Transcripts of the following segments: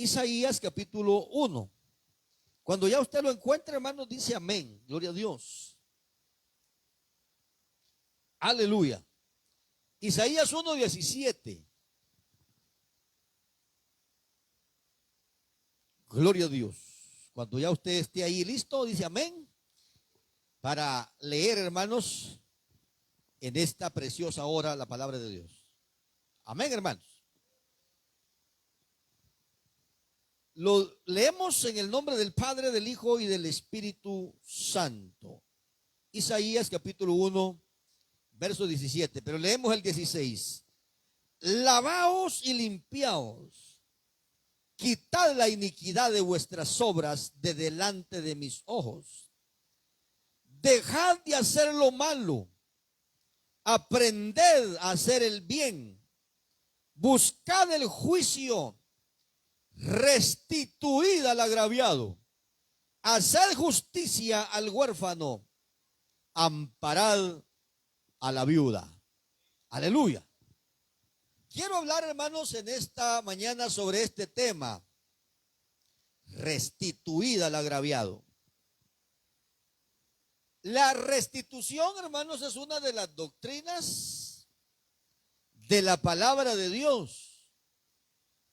Isaías capítulo 1. Cuando ya usted lo encuentre, hermanos, dice amén. Gloria a Dios. Aleluya. Isaías 1:17. Gloria a Dios. Cuando ya usted esté ahí listo, dice amén. Para leer, hermanos, en esta preciosa hora la palabra de Dios. Amén, hermanos. Lo leemos en el nombre del Padre, del Hijo y del Espíritu Santo. Isaías capítulo 1, verso 17, pero leemos el 16. Lavaos y limpiaos, quitad la iniquidad de vuestras obras de delante de mis ojos. Dejad de hacer lo malo, aprended a hacer el bien, buscad el juicio, restituid al agraviado, haced justicia al huérfano, amparad a la viuda. Aleluya. Quiero hablar, hermanos, en esta mañana sobre este tema: restituid al agraviado. La restitución, hermanos, es una de las doctrinas de la palabra de Dios,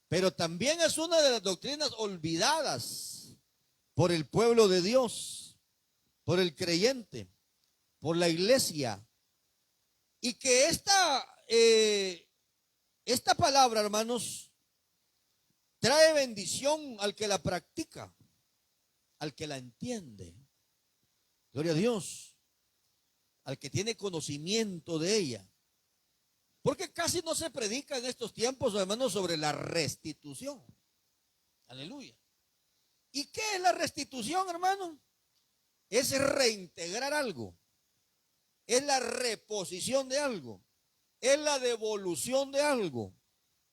pero también es una de las doctrinas olvidadas por el pueblo de Dios, por el creyente, por la iglesia. Y que esta palabra, hermanos, trae bendición al que la practica, al que la entiende. Gloria a Dios. Al que tiene conocimiento de ella. Porque casi no se predica en estos tiempos, hermanos, sobre la restitución. Aleluya. ¿Y qué es la restitución, hermano? Es reintegrar algo. Es la reposición de algo. Es la devolución de algo.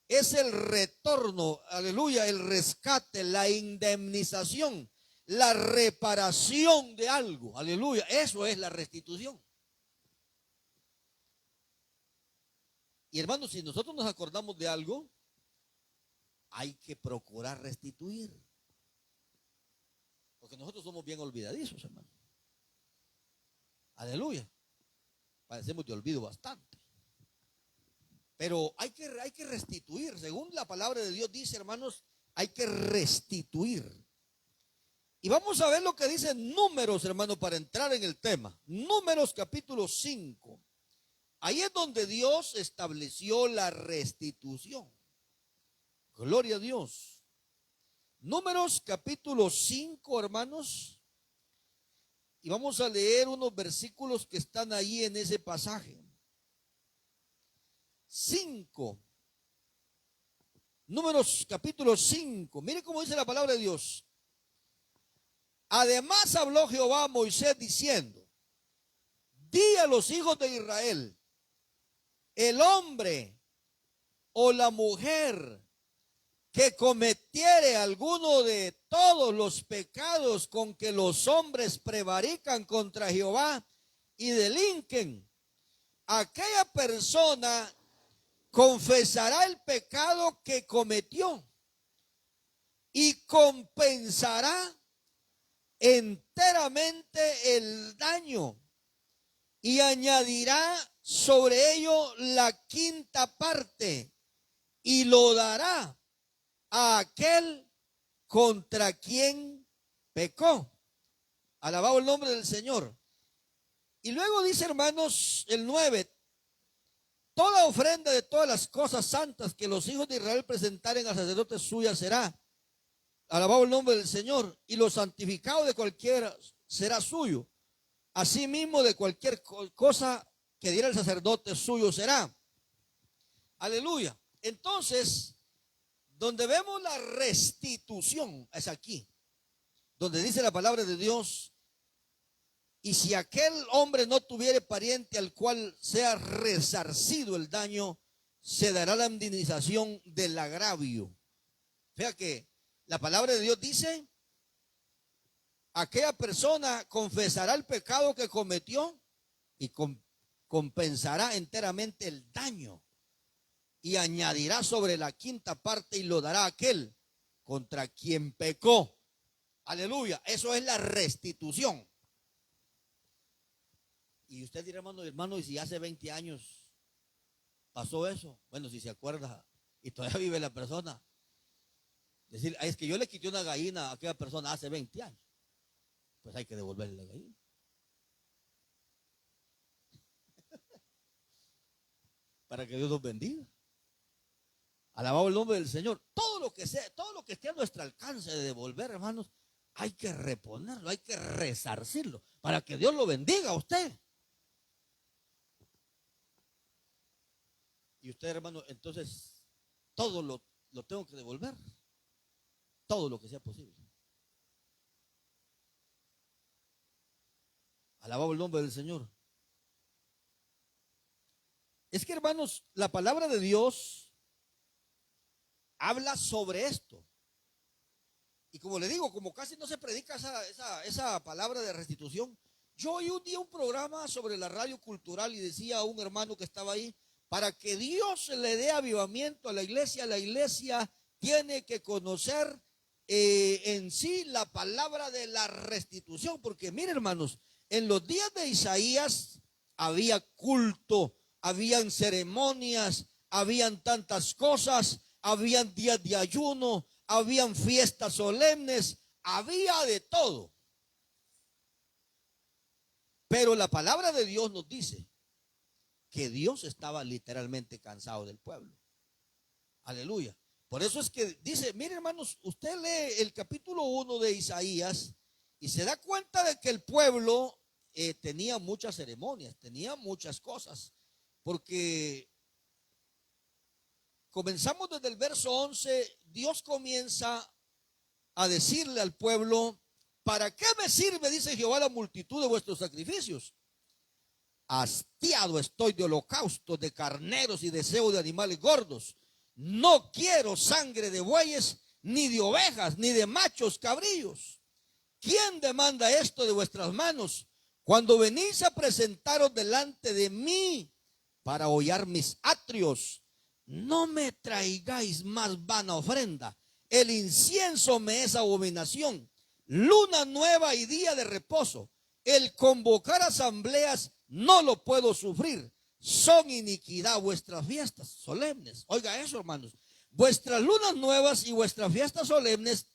Es el retorno, aleluya, el rescate, la indemnización, la reparación de algo. Aleluya. Eso es la restitución. Y hermanos, si nosotros nos acordamos de algo, hay que procurar restituir. Porque nosotros somos bien olvidadizos, hermano. Aleluya. Padecemos de olvido bastante. Pero hay que restituir. Según la palabra de Dios dice, hermanos, hay que restituir. Y vamos a ver lo que dice Números, hermano, para entrar en el tema. Números capítulo 5. Ahí es donde Dios estableció la restitución. Gloria a Dios. Números capítulo 5, hermanos. Y vamos a leer unos versículos que están ahí en ese pasaje. 5. Números capítulo 5. Mire cómo dice la palabra de Dios. Además habló Jehová a Moisés diciendo: di a los hijos de Israel, el hombre o la mujer que cometiere alguno de todos los pecados con que los hombres prevarican contra Jehová y delinquen, aquella persona confesará el pecado que cometió y compensará enteramente el daño y añadirá sobre ello la quinta parte y lo dará a aquel contra quien pecó. Alabado el nombre del Señor. Y luego dice, hermanos, el 9: toda ofrenda de todas las cosas santas que los hijos de Israel presentaren al sacerdote suya será. Alabado el nombre del Señor. Y lo santificado de cualquiera será suyo. Asimismo de cualquier cosa que diera el sacerdote suyo será. Aleluya. Entonces, donde vemos la restitución es aquí, donde dice la palabra de Dios: y si aquel hombre no tuviere pariente al cual sea resarcido el daño, se dará la indemnización del agravio. Fíjate que la palabra de Dios dice: aquella persona confesará el pecado que cometió y compensará enteramente el daño y añadirá sobre la quinta parte y lo dará a aquel contra quien pecó. Aleluya, eso es la restitución. Y usted dirá, hermano, y si hace 20 años pasó eso, bueno, si se acuerda y todavía vive la persona, decir, es que yo le quité una gallina a aquella persona hace 20 años, pues hay que devolverle la gallina. Para que Dios nos bendiga. Alabado el nombre del Señor. Todo lo que sea, todo lo que esté a nuestro alcance de devolver, hermanos, hay que reponerlo, hay que resarcirlo para que Dios lo bendiga a usted. Y usted, hermano, entonces todo lo tengo que devolver, todo lo que sea posible. Alabado el nombre del Señor. Es que, hermanos, la palabra de Dios habla sobre esto. Y como le digo, como casi no se predica esa palabra de restitución, yo oí un día un programa sobre la radio cultural y decía a un hermano que estaba ahí, para que Dios le dé avivamiento a la iglesia tiene que conocer en sí la palabra de la restitución. Porque mire, hermanos, en los días de Isaías había culto, habían ceremonias, habían tantas cosas, habían días de ayuno, habían fiestas solemnes, había de todo. Pero la palabra de Dios nos dice que Dios estaba literalmente cansado del pueblo. Aleluya. Por eso es que dice, mire, hermanos, usted lee el capítulo 1 de Isaías y se da cuenta de que el pueblo tenía muchas ceremonias, tenía muchas cosas. Porque comenzamos desde el verso 11, Dios comienza a decirle al pueblo, ¿para qué me sirve, dice Jehová, la multitud de vuestros sacrificios? Hastiado estoy de holocaustos, de carneros y deseo de animales gordos. No quiero sangre de bueyes, ni de ovejas, ni de machos cabrillos. ¿Quién demanda esto de vuestras manos? Cuando venís a presentaros delante de mí para hollar mis atrios, no me traigáis más vana ofrenda. El incienso me es abominación. Luna nueva y día de reposo. El convocar asambleas no lo puedo sufrir. Son iniquidad vuestras fiestas solemnes. Oiga eso, hermanos. Vuestras lunas nuevas y vuestras fiestas solemnes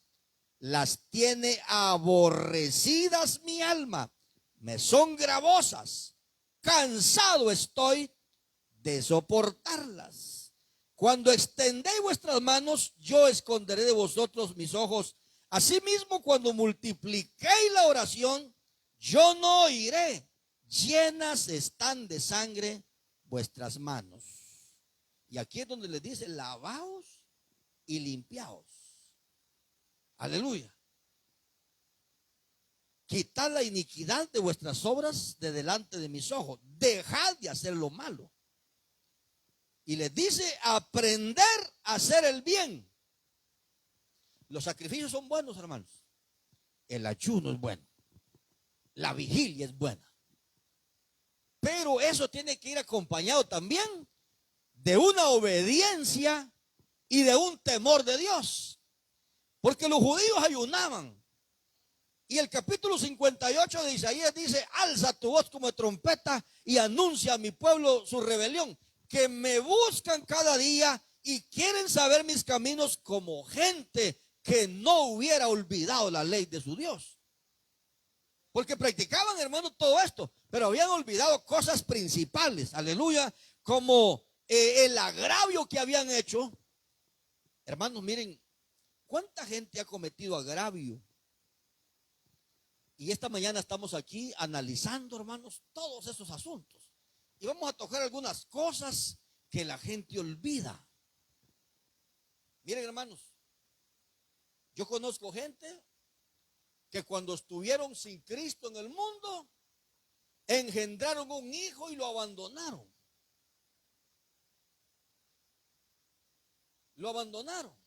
las tiene aborrecidas mi alma. Me son gravosas. Cansado estoy de soportarlas. Cuando extendéis vuestras manos, yo esconderé de vosotros mis ojos. Asimismo, cuando multipliquéis la oración, yo no oiré. Llenas están de sangre vuestras manos. Y aquí es donde les dice, lavaos y limpiaos. Aleluya. Quitad la iniquidad de vuestras obras de delante de mis ojos. Dejad de hacer lo malo. Y les dice, aprender a hacer el bien. Los sacrificios son buenos, hermanos. El ayuno es bueno. La vigilia es buena. Pero eso tiene que ir acompañado también de una obediencia y de un temor de Dios. Porque los judíos ayunaban. Y el capítulo 58 de Isaías dice, alza tu voz como trompeta y anuncia a mi pueblo su rebelión, que me buscan cada día y quieren saber mis caminos como gente que no hubiera olvidado la ley de su Dios. Porque practicaban, hermanos, todo esto, pero habían olvidado cosas principales, aleluya, como el agravio que habían hecho. Hermanos, miren, ¿cuánta gente ha cometido agravio? Y esta mañana estamos aquí analizando, hermanos, todos esos asuntos. Y vamos a tocar algunas cosas que la gente olvida. Miren, hermanos, yo conozco gente que cuando estuvieron sin Cristo en el mundo, engendraron un hijo y lo abandonaron. Lo abandonaron.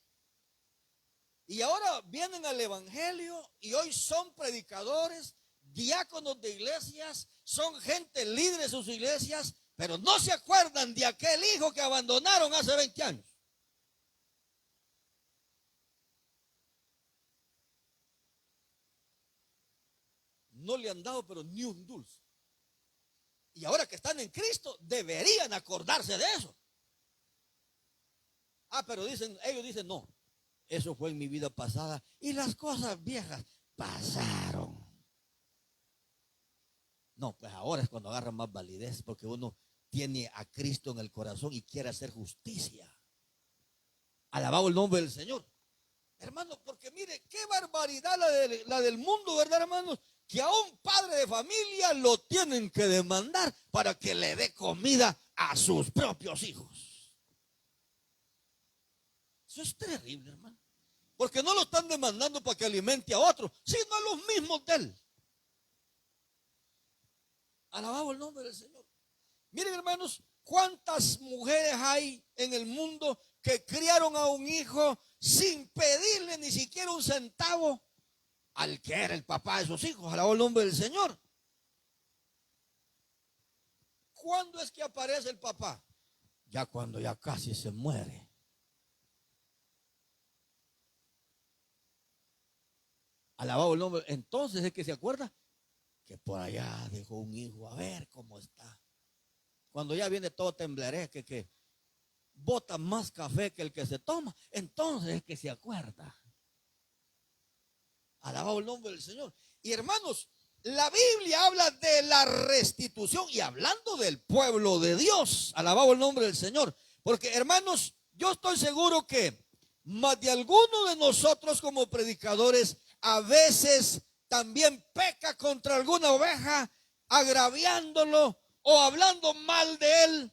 Y ahora vienen al evangelio y hoy son predicadores, diáconos de iglesias, son gente líder de sus iglesias, pero no se acuerdan de aquel hijo que abandonaron hace 20 años. no le han dado pero ni un dulce. Y ahora que están en Cristo, deberían acordarse de eso. Pero ellos dicen, no, eso fue en mi vida pasada y las cosas viejas pasaron. No, pues ahora es cuando agarra más validez, porque uno tiene a Cristo en el corazón y quiere hacer justicia. Alabado el nombre del Señor. Hermano, porque mire, qué barbaridad la del mundo, ¿verdad, hermanos? Que a un padre de familia lo tienen que demandar para que le dé comida a sus propios hijos. Eso es terrible, hermano. Porque no lo están demandando para que alimente a otros, sino a los mismos de él. Alabado el nombre del Señor. Miren, hermanos, cuántas mujeres hay en el mundo que criaron a un hijo sin pedirle ni siquiera un centavo al que era el papá de sus hijos. Alabado el nombre del Señor. ¿Cuándo es que aparece el papá? Ya cuando ya casi se muere. Alabado el nombre. Entonces es que se acuerda que por allá dejó un hijo, a ver cómo está. Cuando ya viene todo temblaré, que bota más café que el que se toma, entonces es que se acuerda. Alabado el nombre del Señor. Y hermanos, la Biblia habla de la restitución y hablando del pueblo de Dios. Alabado el nombre del Señor. Porque hermanos, yo estoy seguro que más de alguno de nosotros como predicadores a veces también peca contra alguna oveja, agraviándolo o hablando mal de él.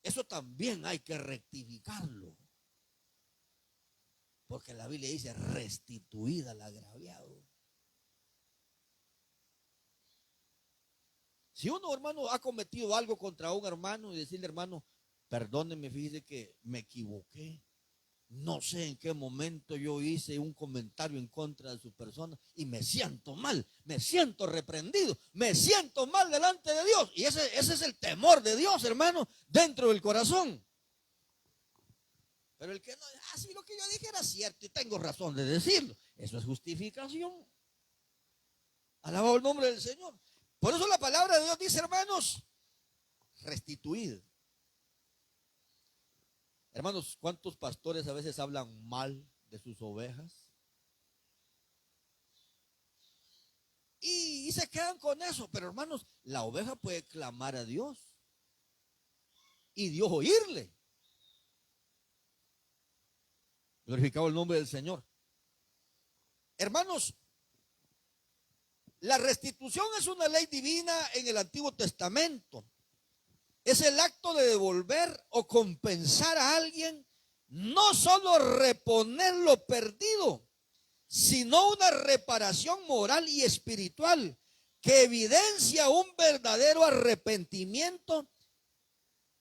Eso también hay que rectificarlo. Porque la Biblia dice restituida al agraviado. Si uno, hermano, ha cometido algo contra un hermano y decirle, hermano, perdóneme, fíjese que me equivoqué. No sé en qué momento yo hice un comentario en contra de su persona y me siento mal, me siento reprendido, me siento mal delante de Dios. Y ese es el temor de Dios, hermano, dentro del corazón. Pero el que no, sí, lo que yo dije era cierto y tengo razón de decirlo. Eso es justificación. Alabado el nombre del Señor. Por eso la palabra de Dios dice, hermanos, restituid. Hermanos, ¿cuántos pastores a veces hablan mal de sus ovejas? Y se quedan con eso. Pero hermanos, la oveja puede clamar a Dios y Dios oírle. Glorificado el nombre del Señor. Hermanos, la restitución es una ley divina en el Antiguo Testamento. Es el acto de devolver o compensar a alguien, no solo reponer lo perdido, sino una reparación moral y espiritual que evidencia un verdadero arrepentimiento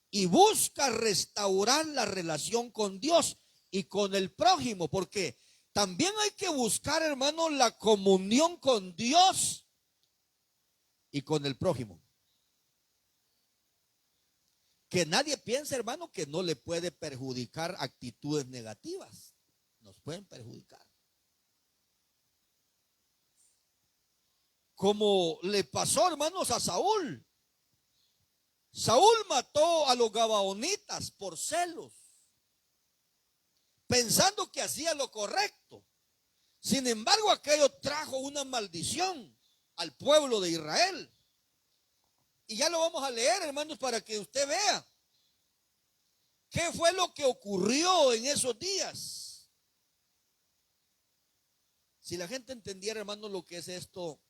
y busca restaurar la relación con Dios y con el prójimo, porque también hay que buscar, hermano, la comunión con Dios y con el prójimo. Que nadie piense, hermano, que no le puede perjudicar actitudes negativas. Nos pueden perjudicar. Como le pasó, hermanos, a Saúl. Saúl mató a los gabaonitas por celos, pensando que hacía lo correcto. Sin embargo, aquello trajo una maldición al pueblo de Israel. Y ya lo vamos a leer, hermanos, para que usted vea qué fue lo que ocurrió en esos días. Si la gente entendiera, hermanos, lo que es esto,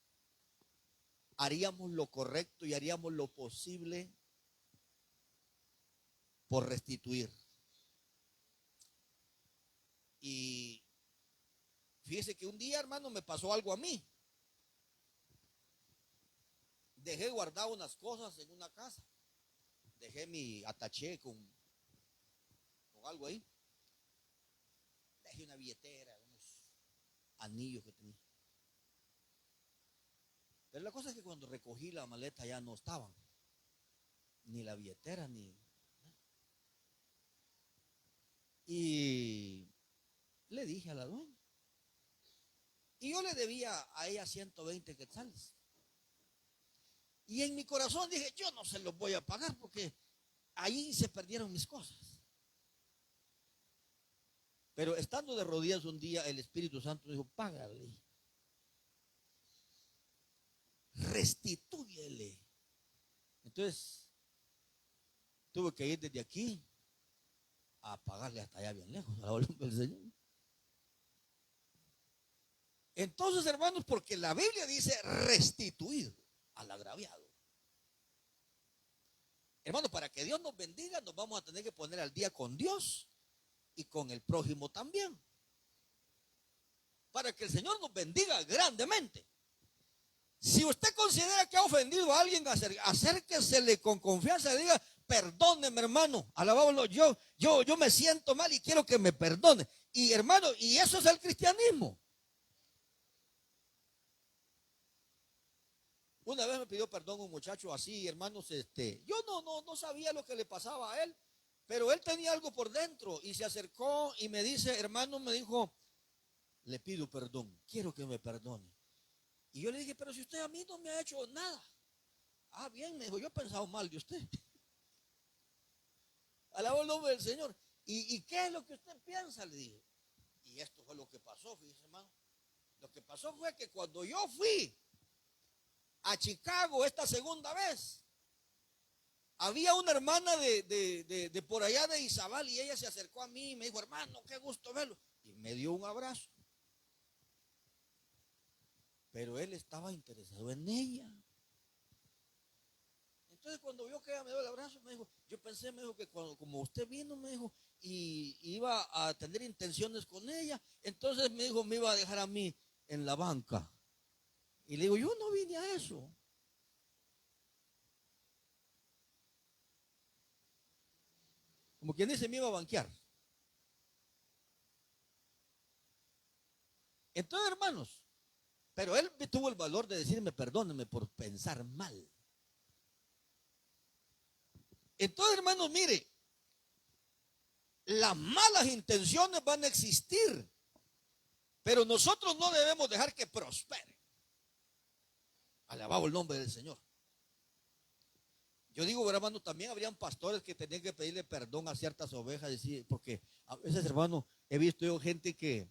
haríamos lo correcto y haríamos lo posible por restituir. Y fíjese que un día, hermano, me pasó algo a mí. Dejé guardado unas cosas en una casa. Dejé mi ataché con algo ahí. Dejé una billetera, unos anillos que tenía. Pero la cosa es que cuando recogí la maleta ya no estaban. Ni la billetera, ni... Y le dije a la dueña. Y yo le debía a ella 120 quetzales. Y en mi corazón dije, yo no se los voy a pagar porque ahí se perdieron mis cosas. Pero estando de rodillas un día, el Espíritu Santo dijo, págale, restitúyele. Entonces, tuve que ir desde aquí a pagarle hasta allá bien lejos, a la voluntad del Señor. Entonces, hermanos, porque la Biblia dice restituir al agraviado. Hermanos, para que Dios nos bendiga, nos vamos a tener que poner al día con Dios y con el prójimo también. Para que el Señor nos bendiga grandemente. Si usted considera que ha ofendido a alguien, acérquesele con confianza y diga, perdóneme, hermano, alabámoslo, yo me siento mal y quiero que me perdone. Y hermano, y eso es el cristianismo. Una vez me pidió perdón un muchacho así, hermanos, yo no sabía lo que le pasaba a él, pero él tenía algo por dentro y se acercó y me dice, hermano, me dijo, le pido perdón, quiero que me perdone. Y yo le dije, pero si usted a mí no me ha hecho nada. Ah, bien, me dijo, yo he pensado mal de usted. Alabó el nombre del Señor. ¿Y qué es lo que usted piensa? Le dije. Y esto fue lo que pasó, fíjese, hermano. Lo que pasó fue que cuando yo fui a Chicago esta segunda vez, había una hermana de por allá de Izabal y ella se acercó a mí y me dijo, hermano, qué gusto verlo. Y me dio un abrazo. Pero él estaba interesado en ella. Entonces cuando vio que ella me dio el abrazo, me dijo, yo pensé, me dijo, que como usted vino, me dijo, y iba a tener intenciones con ella, entonces me dijo, me iba a dejar a mí en la banca. Y le digo, yo no vine a eso. Como quien dice, me iba a banquear. Entonces, hermanos, pero él tuvo el valor de decirme, perdóneme por pensar mal. Entonces, hermanos, mire, las malas intenciones van a existir, pero nosotros no debemos dejar que prosperen. Alabado el nombre del Señor. Yo digo, hermano, también habrían pastores que tenían que pedirle perdón a ciertas ovejas, porque a veces, hermano, he visto yo gente que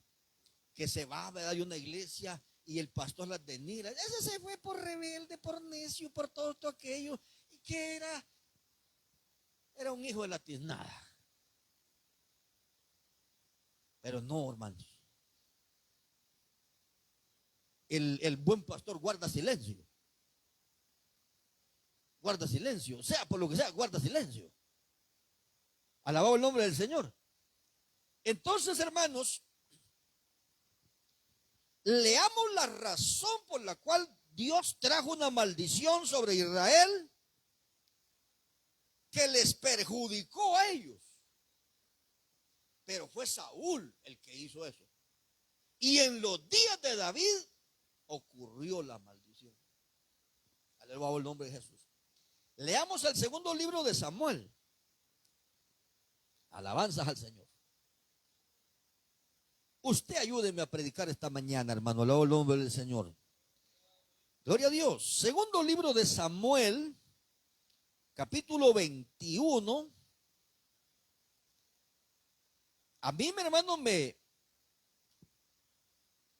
se va, ¿verdad?, de una iglesia y el pastor las denigra. Ese se fue por rebelde, por necio, por todo aquello, y que era un hijo de la tiznada. Pero no, hermanos. El buen pastor guarda silencio. Guarda silencio, sea por lo que sea, guarda silencio. Alabado el nombre del Señor. Entonces, hermanos, leamos la razón por la cual Dios trajo una maldición sobre Israel que les perjudicó a ellos. Pero fue Saúl el que hizo eso. Y en los días de David ocurrió la maldición. Alabado el nombre de Jesús. Leamos el segundo libro de Samuel. Alabanzas al Señor. Usted ayúdeme a predicar esta mañana, hermano. Alabado el nombre del Señor. Gloria a Dios. Segundo libro de Samuel, capítulo 21. A mí, mi hermano,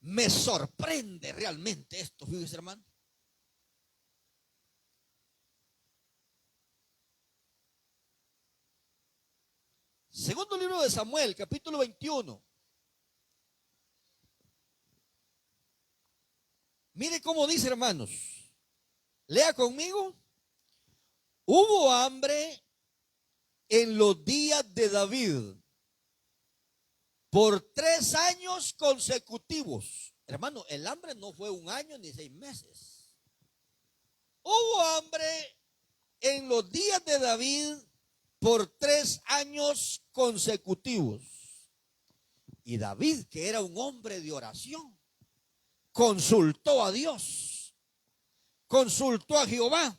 me sorprende realmente esto, fíjese, hermano. Segundo libro de Samuel, capítulo 21. Mire cómo dice, hermanos. Lea conmigo. Hubo hambre en los días de David por 3 años consecutivos. Hermano, el hambre no fue 1 año ni 6 meses. Hubo hambre en los días de David por 3 años consecutivos. Y David, que era un hombre de oración, consultó a Dios, consultó a Jehová.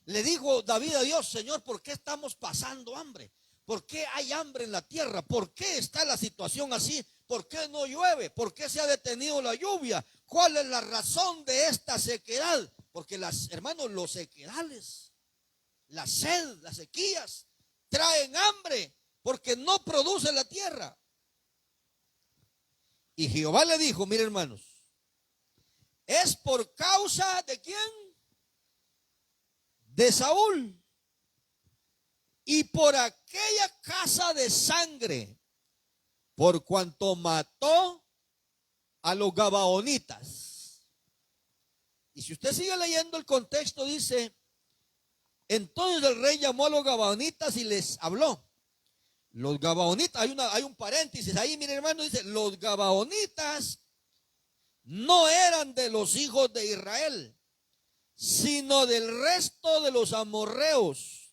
Le dijo David a Dios, Señor, ¿por qué estamos pasando hambre? ¿Por qué hay hambre en la tierra? ¿Por qué está la situación así? ¿Por qué no llueve? ¿Por qué se ha detenido la lluvia? ¿Cuál es la razón de esta sequedad? Porque hermanos, los sequedales, la sed, las sequías, traen hambre porque no produce la tierra. Y Jehová le dijo, mire hermanos, es por causa de ¿quién? De Saúl. Y por aquella casa de sangre, por cuanto mató a los gabaonitas. Y si usted sigue leyendo el contexto, dice, entonces el rey llamó a los gabaonitas y les habló. Los gabaonitas, hay un paréntesis ahí, mire hermano, dice, los gabaonitas no eran de los hijos de Israel, sino del resto de los amorreos,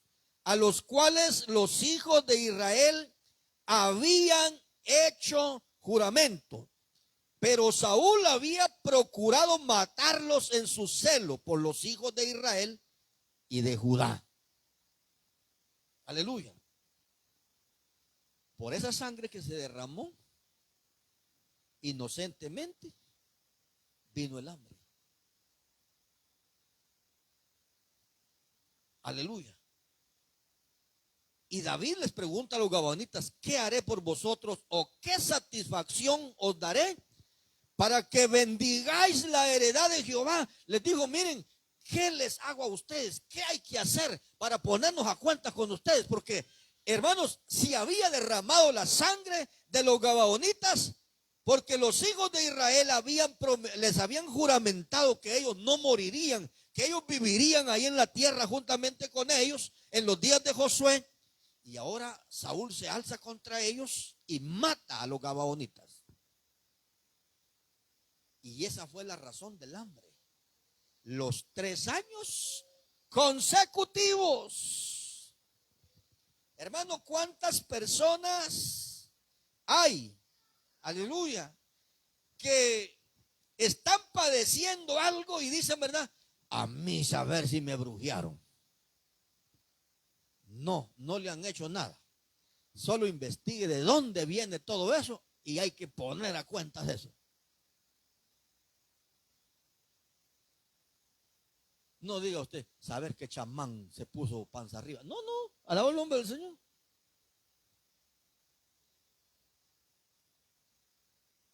a los cuales los hijos de Israel habían hecho juramento. Pero Saúl había procurado matarlos en su celo por los hijos de Israel y de Judá. Aleluya. Por esa sangre que se derramó inocentemente, vino el hambre. Aleluya. Y David les pregunta a los gabaonitas, ¿qué haré por vosotros o qué satisfacción os daré para que bendigáis la heredad de Jehová? Les digo, miren, ¿qué les hago a ustedes? ¿Qué hay que hacer para ponernos a cuenta con ustedes? Porque, hermanos, si había derramado la sangre de los gabaonitas, porque los hijos de Israel les habían juramentado que ellos no morirían, que ellos vivirían ahí en la tierra juntamente con ellos en los días de Josué. Y ahora Saúl se alza contra ellos y mata a los gabaonitas. Y esa fue la razón del hambre. Los 3 años consecutivos. Hermano, ¿cuántas personas hay? Aleluya. Que están padeciendo algo y dicen, ¿verdad? A mí saber si me brujearon. No, no le han hecho nada. Solo investigue de dónde viene todo eso y hay que poner a cuenta de eso. No diga usted, saber que chamán se puso panza arriba. No, no, alaba el nombre del Señor.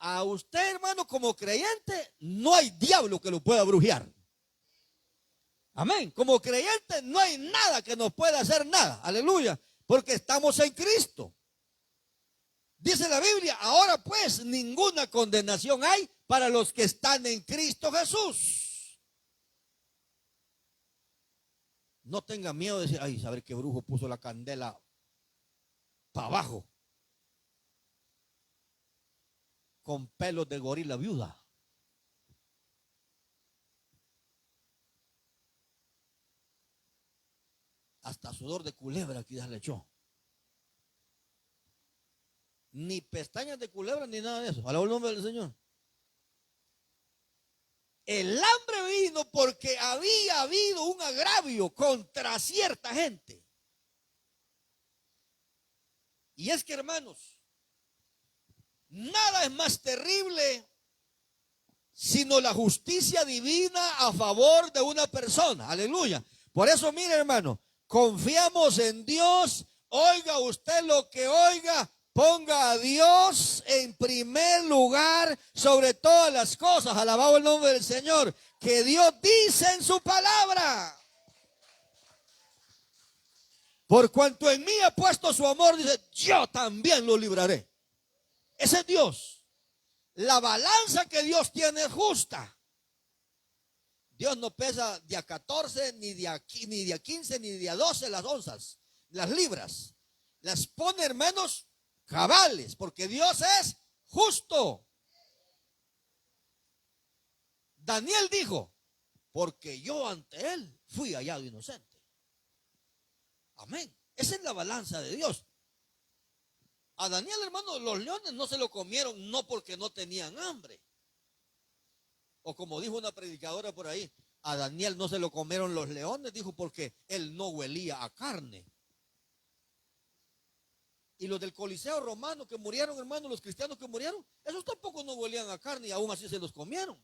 A usted, hermano, como creyente, no hay diablo que lo pueda brujear. Amén. Como creyente no hay nada que nos pueda hacer nada. Aleluya. Porque estamos en Cristo. Dice la Biblia, ahora pues ninguna condenación hay para los que están en Cristo Jesús. No tenga miedo de decir, ay, saber qué brujo puso la candela para abajo con pelos de gorila viuda. Hasta sudor de culebra quizás le echó. Ni pestañas de culebra ni nada de eso. Alaba el nombre del Señor. El hambre vino porque había habido un agravio contra cierta gente. Y es que, hermanos, nada es más terrible sino la justicia divina a favor de una persona. Aleluya. Por eso, mire, hermano, confiamos en Dios. Oiga usted lo que oiga, ponga a Dios en primer lugar sobre todas las cosas. Alabado el nombre del Señor. Que Dios dice en su palabra. Por cuanto en mí ha puesto su amor, dice, yo también lo libraré. Ese es Dios. La balanza que Dios tiene es justa. Dios no pesa de a 14, ni de a 15, ni de a 12 las onzas, las libras. Las pone, hermanos, cabales, porque Dios es justo. Daniel dijo, porque yo ante él fui hallado inocente. Amén. Esa es la balanza de Dios. A Daniel, hermano, los leones no se lo comieron no porque no tenían hambre. O como dijo una predicadora por ahí, a Daniel no se lo comieron los leones, dijo, porque él no huelía a carne. Y los del Coliseo romano que murieron, hermano, los cristianos que murieron, esos tampoco no volvían a carne y aún así se los comieron.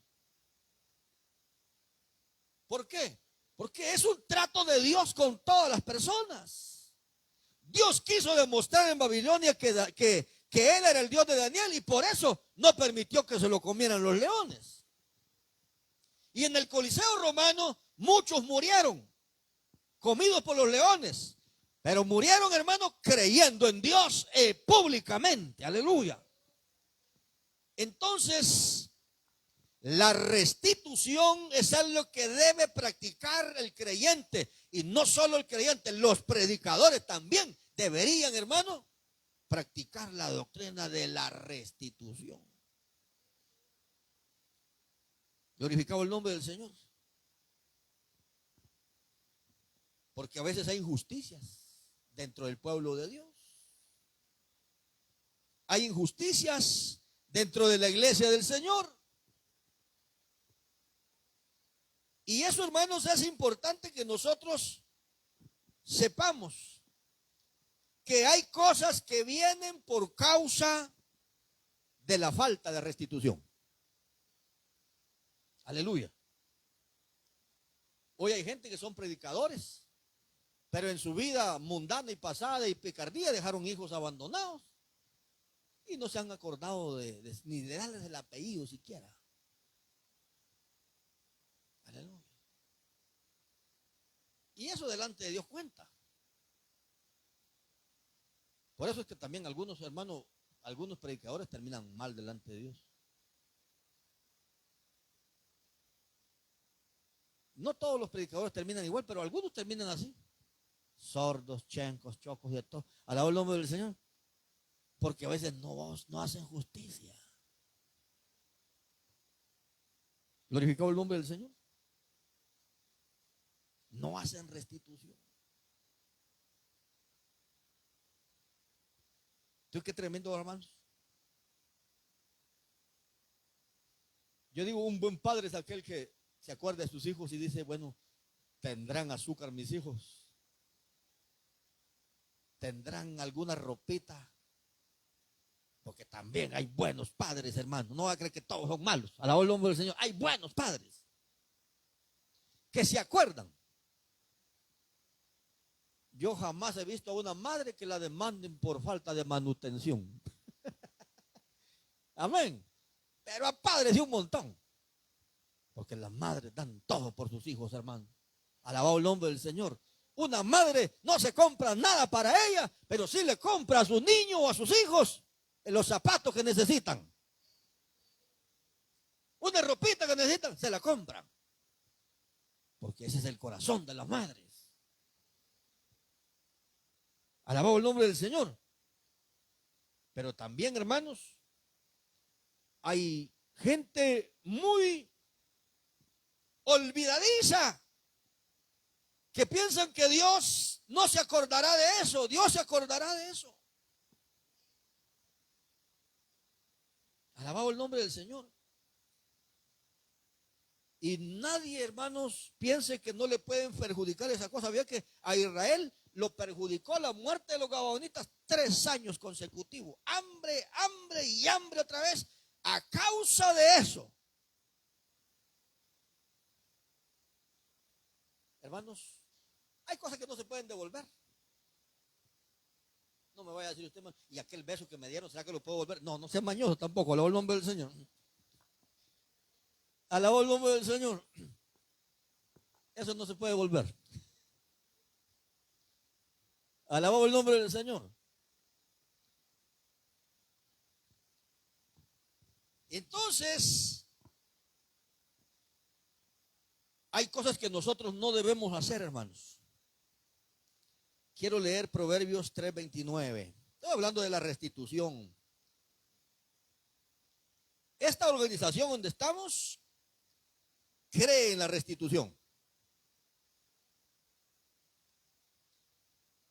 ¿Por qué? Porque es un trato de Dios con todas las personas. Dios quiso demostrar en Babilonia que Él era el Dios de Daniel y por eso no permitió que se lo comieran los leones. Y en el Coliseo romano muchos murieron, comidos por los leones. Pero murieron, hermanos, creyendo en Dios públicamente. Aleluya. Entonces, la restitución es algo que debe practicar el creyente. Y no solo el creyente, los predicadores también deberían, hermano, practicar la doctrina de la restitución. Glorificado el nombre del Señor. Porque a veces hay injusticias dentro del pueblo de Dios. Hay injusticias dentro de la iglesia del Señor. Y eso, hermanos, es importante que nosotros sepamos que hay cosas que vienen por causa de la falta de restitución. Aleluya. Hoy hay gente que son predicadores, pero en su vida mundana y pasada y picardía dejaron hijos abandonados y no se han acordado ni de darles el apellido siquiera. Aleluya. Y eso delante de Dios cuenta. Por eso es que también algunos hermanos, algunos predicadores terminan mal delante de Dios. No todos los predicadores terminan igual, pero algunos terminan así. Sordos, chencos, chocos y de todo. Alabado el nombre del Señor. Porque a veces no hacen justicia. Glorificado el nombre del Señor. No hacen restitución. ¿Tú qué tremendo, hermanos? Yo digo, un buen padre es aquel que se acuerda de sus hijos y dice, bueno, tendrán azúcar mis hijos. Tendrán alguna ropita. Porque también hay buenos padres, hermano. No va a creer que todos son malos. Alabado el nombre del Señor. Hay buenos padres que se acuerdan. Yo jamás he visto a una madre que la demanden por falta de manutención. Amén. Pero a padres sí un montón. Porque las madres dan todo por sus hijos, hermano. Alabado el nombre del Señor. Una madre no se compra nada para ella, pero sí le compra a su niño o a sus hijos los zapatos que necesitan. Una ropita que necesitan, se la compran. Porque ese es el corazón de las madres. Alabado el nombre del Señor. Pero también, hermanos, hay gente muy olvidadiza que piensan que Dios no se acordará de eso. Dios se acordará de eso. Alabado el nombre del Señor. Y nadie, hermanos, piense que no le pueden perjudicar esa cosa. Había que a Israel lo perjudicó la muerte de los gabaonitas 3 años consecutivos. Hambre, hambre y hambre otra vez a causa de eso. Hermanos, hay cosas que no se pueden devolver. No me vaya a decir usted, y aquel beso que me dieron, ¿será que lo puedo volver? No, no sea mañoso tampoco. Alabado el nombre del Señor. Alabado el nombre del Señor. Eso no se puede volver. Alabado el nombre del Señor. Entonces, hay cosas que nosotros no debemos hacer, hermanos. Quiero leer Proverbios 3:29. Estoy hablando de la restitución. Esta organización donde estamos cree en la restitución.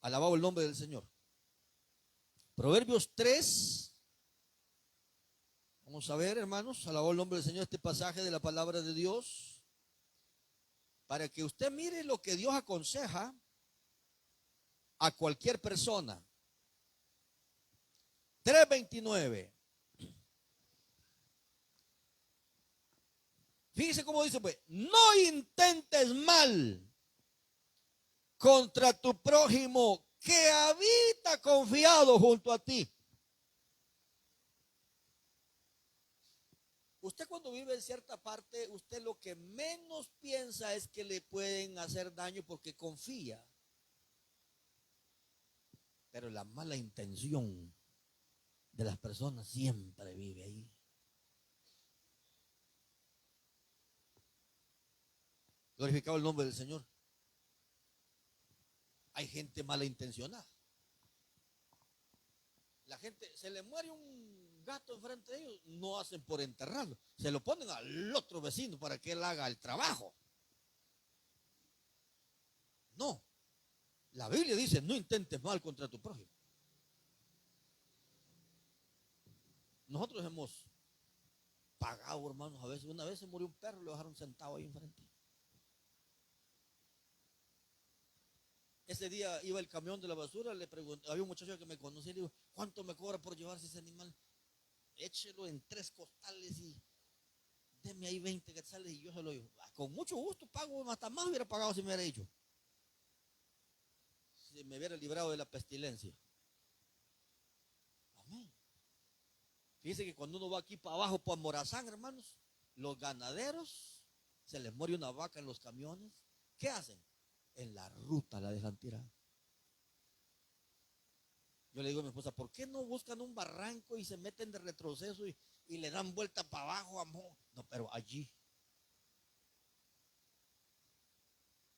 Alabado el nombre del Señor. Proverbios 3. Vamos a ver, hermanos, alabado el nombre del Señor, este pasaje de la palabra de Dios, para que usted mire lo que Dios aconseja a cualquier persona. 3:29. Fíjese cómo dice, pues, no intentes mal contra tu prójimo que habita confiado junto a ti. Usted cuando vive en cierta parte, usted lo que menos piensa es que le pueden hacer daño porque confía. Pero la mala intención de las personas siempre vive ahí. Glorificado el nombre del Señor. Hay gente malintencionada. La gente, se le muere un gato enfrente de ellos, no hacen por enterrarlo, se lo ponen al otro vecino para que él haga el trabajo. No, la Biblia dice, no intentes mal contra tu prójimo. Nosotros hemos pagado, hermanos, a veces. Una vez se murió un perro, lo dejaron sentado ahí enfrente. Ese día iba el camión de la basura, le pregunté, había un muchacho que me conocía, le digo, ¿cuánto me cobra por llevarse ese animal? Échelo en 3 costales y deme ahí 20 quetzales y yo se lo digo. Con mucho gusto pago, hasta más hubiera pagado si me hubiera dicho. Si me hubiera librado de la pestilencia. Amén. Fíjense que cuando uno va aquí para abajo, por Morazán, hermanos, los ganaderos, se les muere una vaca en los camiones. ¿Qué hacen? En la ruta la dejan tirada. Yo le digo a mi esposa, ¿por qué no buscan un barranco y se meten de retroceso y le dan vuelta para abajo, amor? No, pero allí.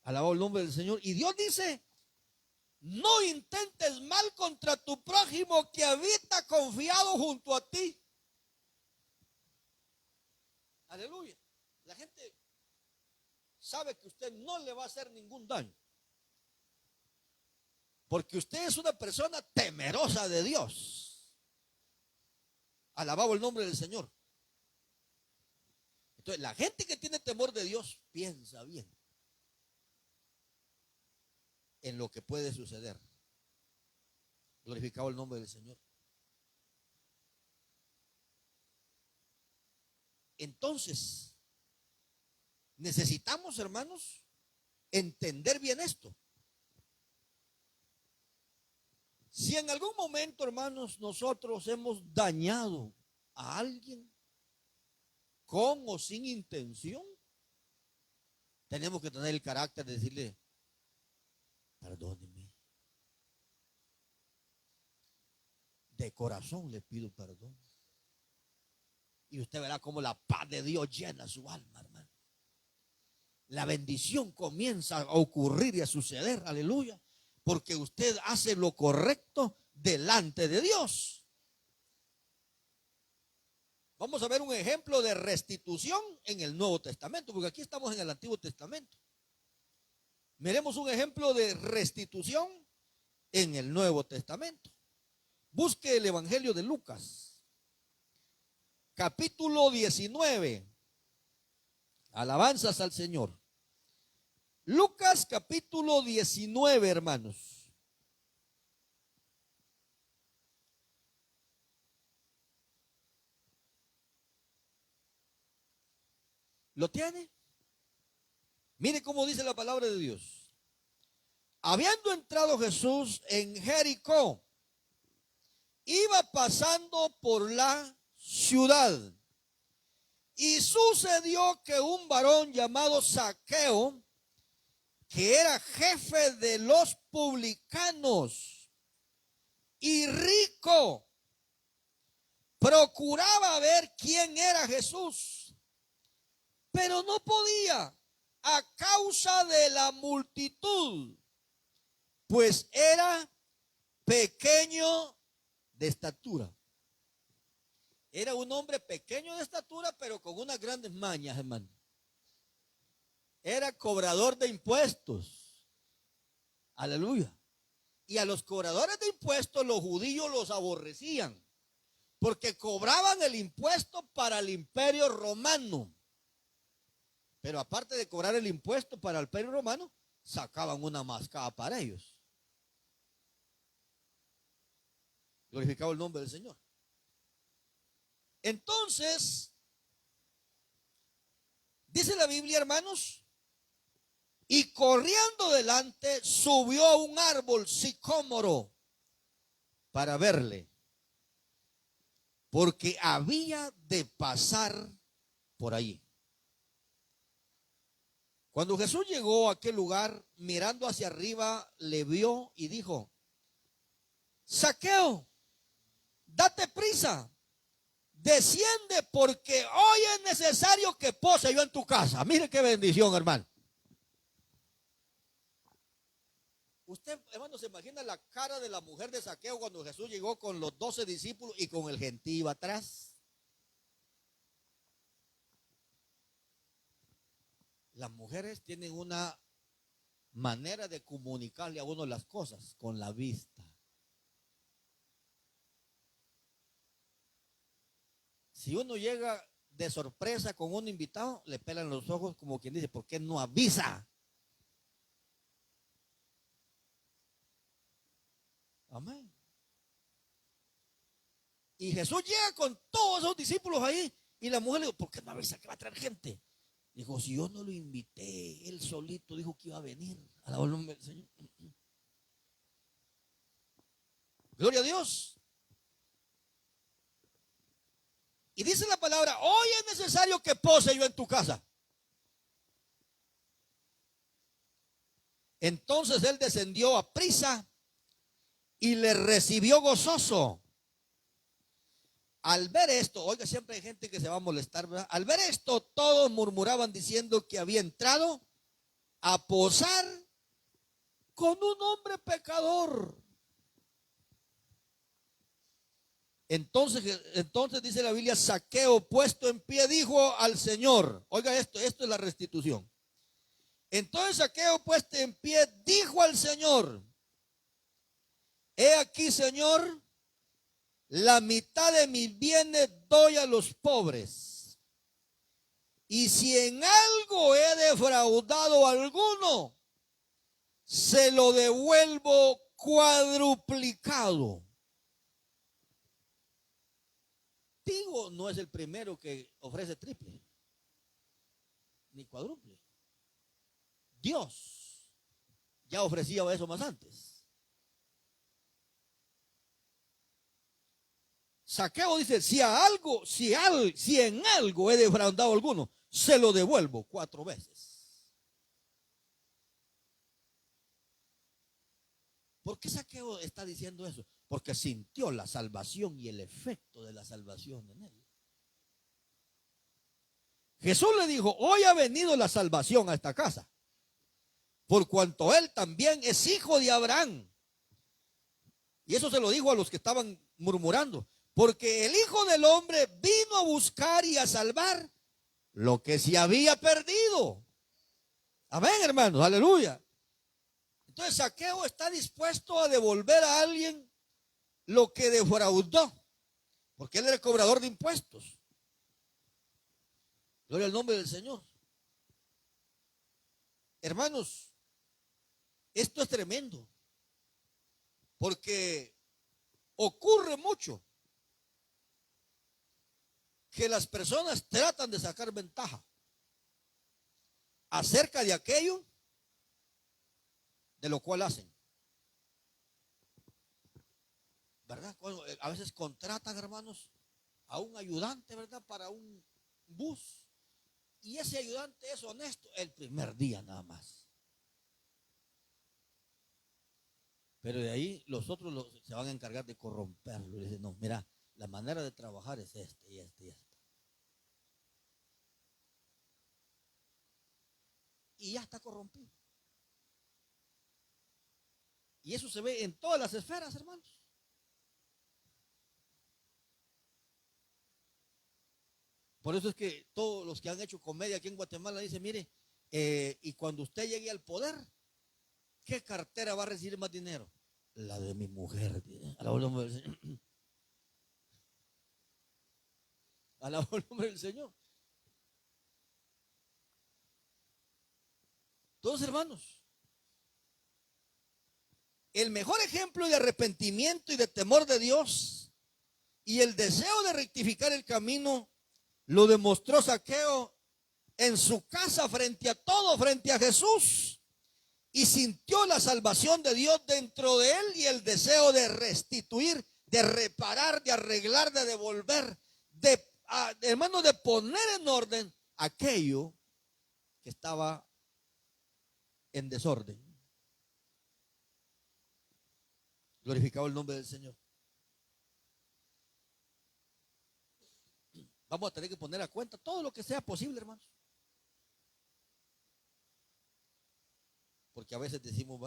Alabado el nombre del Señor. Y Dios dice, no intentes mal contra tu prójimo que habita confiado junto a ti. Aleluya. La gente sabe que usted no le va a hacer ningún daño. Porque usted es una persona temerosa de Dios. Alabado el nombre del Señor. Entonces, la gente que tiene temor de Dios piensa bien en lo que puede suceder. Glorificado el nombre del Señor. Entonces, necesitamos, hermanos, entender bien esto. Si en algún momento, hermanos, nosotros hemos dañado a alguien con o sin intención, tenemos que tener el carácter de decirle, perdóneme. De corazón le pido perdón. Y usted verá cómo la paz de Dios llena su alma, hermano. La bendición comienza a ocurrir y a suceder, aleluya, porque usted hace lo correcto delante de Dios. Vamos a ver un ejemplo de restitución en el Nuevo Testamento, porque aquí estamos en el Antiguo Testamento. Miremos un ejemplo de restitución en el Nuevo Testamento. Busque el Evangelio de Lucas, capítulo 19. Alabanzas al Señor. Lucas capítulo 19, hermanos. ¿Lo tiene? Mire cómo dice la palabra de Dios. Habiendo entrado Jesús en Jericó, iba pasando por la ciudad. Y sucedió que un varón llamado Zaqueo, que era jefe de los publicanos y rico, procuraba ver quién era Jesús, pero no podía a causa de la multitud, pues era pequeño de estatura. Era un hombre pequeño de estatura, pero con unas grandes mañas, hermano. Era cobrador de impuestos. Aleluya. Y a los cobradores de impuestos los judíos los aborrecían, porque cobraban el impuesto para el imperio romano. Pero aparte de cobrar el impuesto para el imperio romano, sacaban una mascada para ellos. Glorificado el nombre del Señor. Entonces, dice la Biblia, hermanos, y corriendo delante subió a un árbol sicómoro para verle, porque había de pasar por allí. Cuando Jesús llegó a aquel lugar, mirando hacia arriba, le vio y dijo: Zaqueo, date prisa, desciende, porque hoy es necesario que pose yo en tu casa. Mire qué bendición, hermano. Usted, hermano, se imagina la cara de la mujer de Zaqueo cuando Jesús llegó con los 12 discípulos y con el gentío atrás. Las mujeres tienen una manera de comunicarle a uno las cosas con la vista. Si uno llega de sorpresa con un invitado, le pelan los ojos como quien dice: ¿por qué no avisa? Amén. Y Jesús llega con todos esos discípulos ahí, y la mujer le dijo: ¿por qué no avisa que va a traer gente? Dijo: si yo no lo invité, él solito dijo que iba a venir. Alabado el nombre del Señor. Gloria a Dios. Y dice la palabra: hoy es necesario que pose yo en tu casa. Entonces él descendió a prisa y le recibió gozoso. Al ver esto, oiga, siempre hay gente que se va a molestar, ¿verdad? Al ver esto, todos murmuraban diciendo que había entrado a posar con un hombre pecador. Entonces dice la Biblia: Zaqueo, puesto en pie, dijo al Señor. Oiga esto es la restitución. Entonces Zaqueo, puesto en pie, dijo al Señor: he aquí, Señor, la mitad de mis bienes doy a los pobres. Y si en algo he defraudado a alguno, se lo devuelvo cuadruplicado. Digo, no es el primero que ofrece triple ni cuádruple. Dios ya ofrecía eso más antes. Zaqueo dice: si en algo he defraudado a alguno, se lo devuelvo 4 veces. ¿Por qué Zaqueo está diciendo eso? Porque sintió la salvación y el efecto de la salvación en él. Jesús le dijo: hoy ha venido la salvación a esta casa, por cuanto él también es hijo de Abraham. Y eso se lo dijo a los que estaban murmurando, porque el Hijo del Hombre vino a buscar y a salvar lo que se había perdido. Amén, hermanos, aleluya. Entonces Zaqueo está dispuesto a devolver a alguien lo que defraudó, porque él era el cobrador de impuestos. Gloria al nombre del Señor. Hermanos, esto es tremendo, porque ocurre mucho que las personas tratan de sacar ventaja acerca de aquello de lo cual hacen. ¿Verdad? A veces contratan, hermanos, a un ayudante, ¿verdad? Para un bus. Y ese ayudante es honesto el primer día nada más. Pero de ahí los otros se van a encargar de corromperlo. Y dicen: no, mira, la manera de trabajar es este y este y este. Y ya está corrompido. Y eso se ve en todas las esferas, hermanos. Por eso es que todos los que han hecho comedia aquí en Guatemala dicen: mire, y cuando usted llegue al poder, ¿qué cartera va a recibir más dinero? La de mi mujer. Alabado el nombre del Señor. Alabado el nombre del Señor. Todos, hermanos, el mejor ejemplo de arrepentimiento y de temor de Dios y el deseo de rectificar el camino lo demostró Zaqueo en su casa frente a todo, frente a Jesús, y sintió la salvación de Dios dentro de él y el deseo de restituir, de reparar, de arreglar, de devolver, hermano, de poner en orden aquello que estaba en desorden. Glorificado el nombre del Señor. Vamos a tener que poner a cuenta todo lo que sea posible, hermanos. Porque a veces decimos,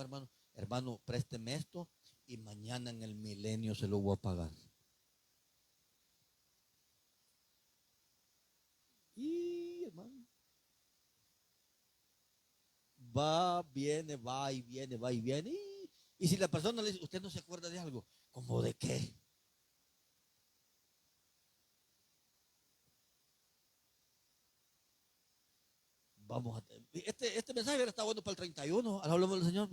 hermano, présteme esto y mañana en el milenio se lo voy a pagar. Y hermano, va, viene, va y viene, va y viene. Y si la persona le dice, ¿usted no se acuerda de algo? ¿Cómo de qué? Vamos a este mensaje está bueno para el 31. Hablamos del Señor.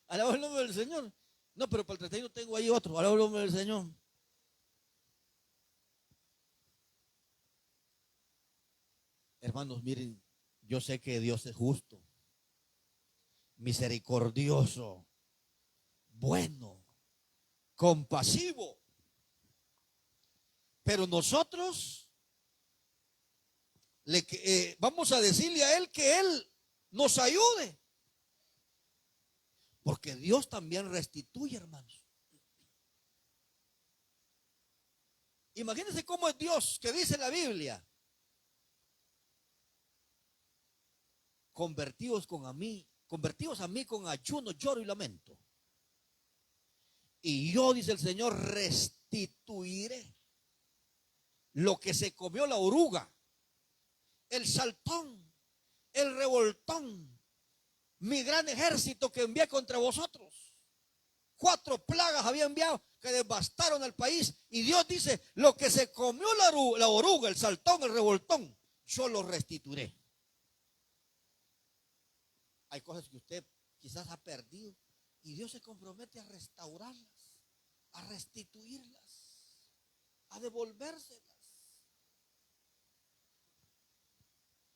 Hablamos del Señor. No, pero para el 31 tengo ahí otro. Hablamos del Señor. Hermanos, miren, yo sé que Dios es justo, misericordioso, bueno, compasivo. Pero nosotros vamos a decirle a Él que Él nos ayude. Porque Dios también restituye, hermanos. Imagínense cómo es Dios, que dice la Biblia: convertidos a mí con ayuno, lloro y lamento. Y yo, dice el Señor, restituiré lo que se comió la oruga, el saltón, el revoltón, mi gran ejército que envié contra vosotros. 4 plagas había enviado que devastaron al país. Y Dios dice, lo que se comió la oruga, el saltón, el revoltón, yo lo restituiré. Hay cosas que usted quizás ha perdido y Dios se compromete a restaurarlas, a restituirlas, a devolvérselas.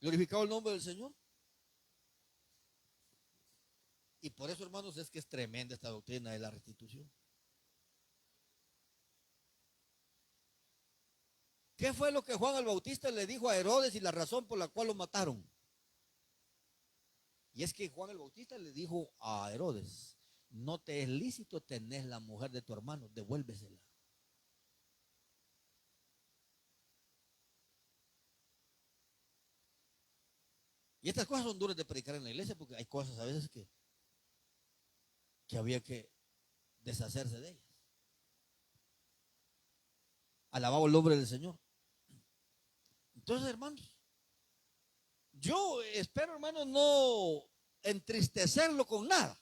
Glorificado el nombre del Señor. Y por eso, hermanos, es que es tremenda esta doctrina de la restitución. ¿Qué fue lo que Juan el Bautista le dijo a Herodes y la razón por la cual lo mataron? Y es que Juan el Bautista le dijo a Herodes: no te es lícito tener la mujer de tu hermano, devuélvesela. Y estas cosas son duras de predicar en la iglesia, porque hay cosas a veces que había que deshacerse de ellas. Alabado el nombre del Señor. Entonces, hermanos, yo espero, hermanos, no entristecerlo con nada,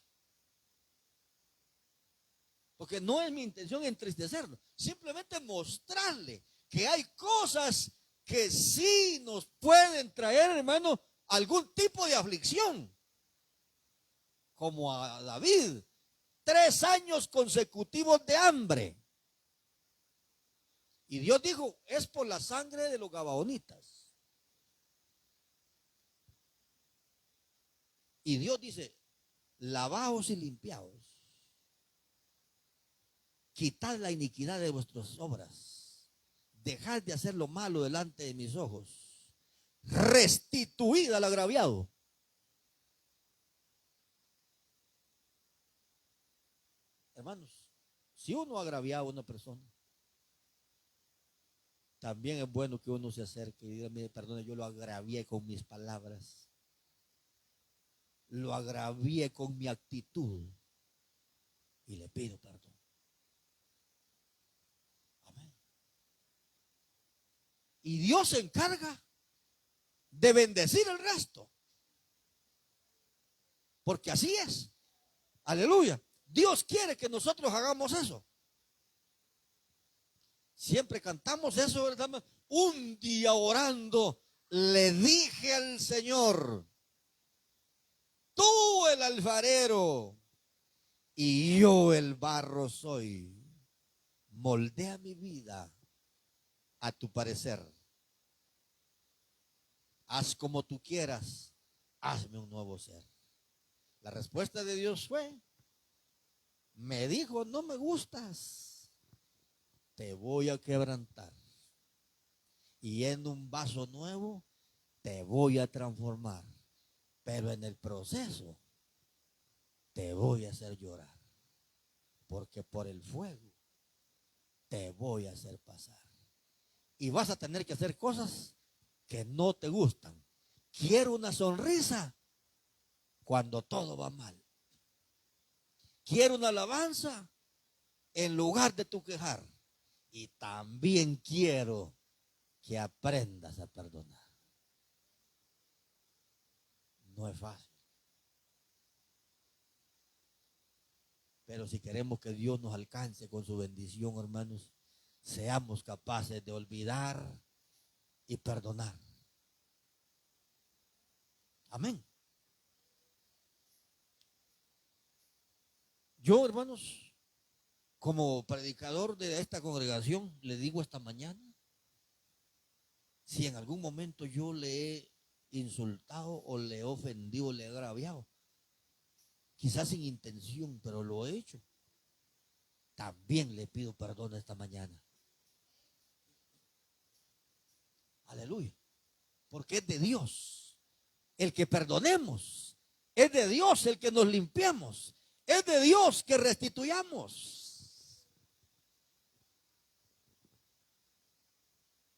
porque no es mi intención entristecerlo, simplemente mostrarle que hay cosas que sí nos pueden traer, hermano, algún tipo de aflicción, como a David, 3 años consecutivos de hambre. Y Dios dijo, es por la sangre de los gabaonitas. Y Dios dice, lavaos y limpiaos, quitad la iniquidad de vuestras obras, dejad de hacer lo malo delante de mis ojos, restituid al agraviado. Hermanos, si uno ha agraviado a una persona, también es bueno que uno se acerque y diga, mire, perdone, yo lo agravié con mis palabras, lo agravié con mi actitud y le pido perdón. Amén. Y Dios se encarga de bendecir el resto, porque así es. Aleluya. Dios quiere que nosotros hagamos eso. Siempre cantamos eso, ¿verdad? Un día orando le dije al Señor, tú el alfarero y yo el barro soy. Moldea mi vida a tu parecer. Haz como tú quieras, hazme un nuevo ser. La respuesta de Dios fue, me dijo, no me gustas, te voy a quebrantar. Y en un vaso nuevo te voy a transformar. Pero en el proceso te voy a hacer llorar. Porque por el fuego te voy a hacer pasar. Y vas a tener que hacer cosas que no te gustan. Quiero una sonrisa cuando todo va mal. Quiero una alabanza en lugar de tu quejar. Y también quiero que aprendas a perdonar. No es fácil. Pero si queremos que Dios nos alcance con su bendición, hermanos, seamos capaces de olvidar y perdonar. Amén. Yo, hermanos, como predicador de esta congregación, le digo esta mañana, si en algún momento yo le he insultado o le he ofendido o le he agraviado, quizás sin intención, pero lo he hecho, también le pido perdón esta mañana. Aleluya. Porque es de Dios el que perdonemos. Es de Dios el que nos limpiemos. Es de Dios que restituyamos.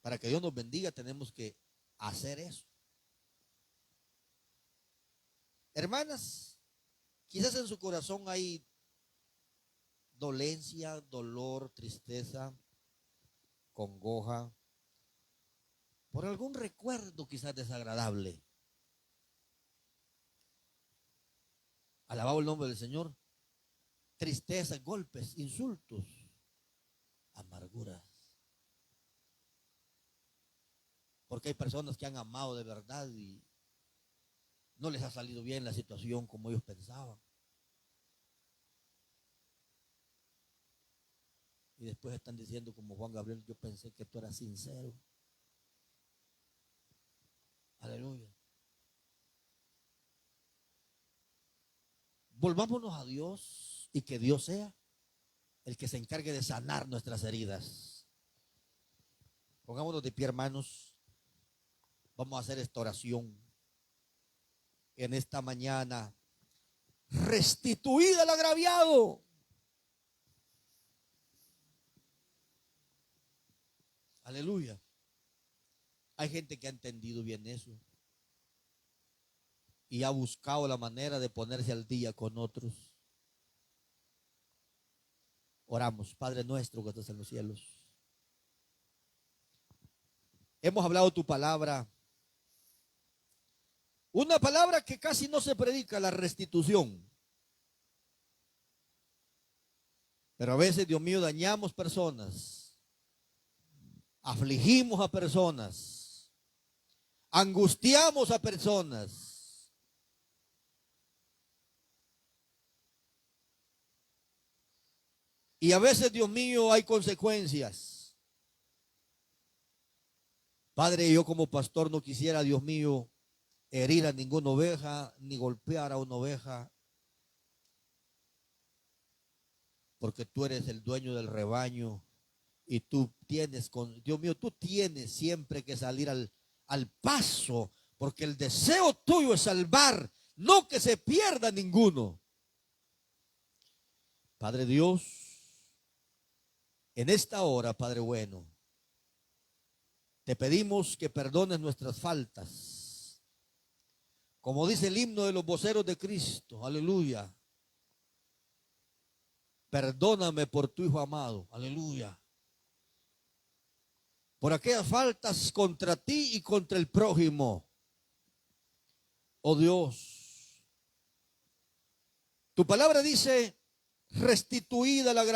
Para que Dios nos bendiga tenemos que hacer eso. Hermanas, quizás en su corazón hay dolencia, dolor, tristeza, congoja, por algún recuerdo quizás desagradable. Alabado el nombre del Señor. Tristeza, golpes, insultos, amarguras. Porque hay personas que han amado de verdad y no les ha salido bien la situación como ellos pensaban. Y después están diciendo como Juan Gabriel, yo pensé que tú eras sincero. Aleluya. Volvámonos a Dios y que Dios sea el que se encargue de sanar nuestras heridas. Pongámonos de pie, hermanos. Vamos a hacer esta oración en esta mañana. Restituida el agraviado. Aleluya. Hay gente que ha entendido bien eso y ha buscado la manera de ponerse al día con otros. Oramos. Padre nuestro que estás en los cielos. Hemos hablado tu palabra. Una palabra que casi no se predica, la restitución. Pero a veces, Dios mío, dañamos personas. Afligimos a personas. Angustiamos a personas. Y a veces, Dios mío, hay consecuencias. Padre, yo como pastor no quisiera, Dios mío, herir a ninguna oveja, ni golpear a una oveja. Porque tú eres el dueño del rebaño. Y tú tienes, Dios mío, tú tienes siempre que salir al paso. Porque el deseo tuyo es salvar, no que se pierda ninguno. Padre Dios, en esta hora, Padre bueno, te pedimos que perdones nuestras faltas. Como dice el himno de los voceros de Cristo, aleluya. Perdóname por tu Hijo amado, aleluya. Por aquellas faltas contra ti y contra el prójimo. Oh Dios, tu palabra dice, restituida la gracia.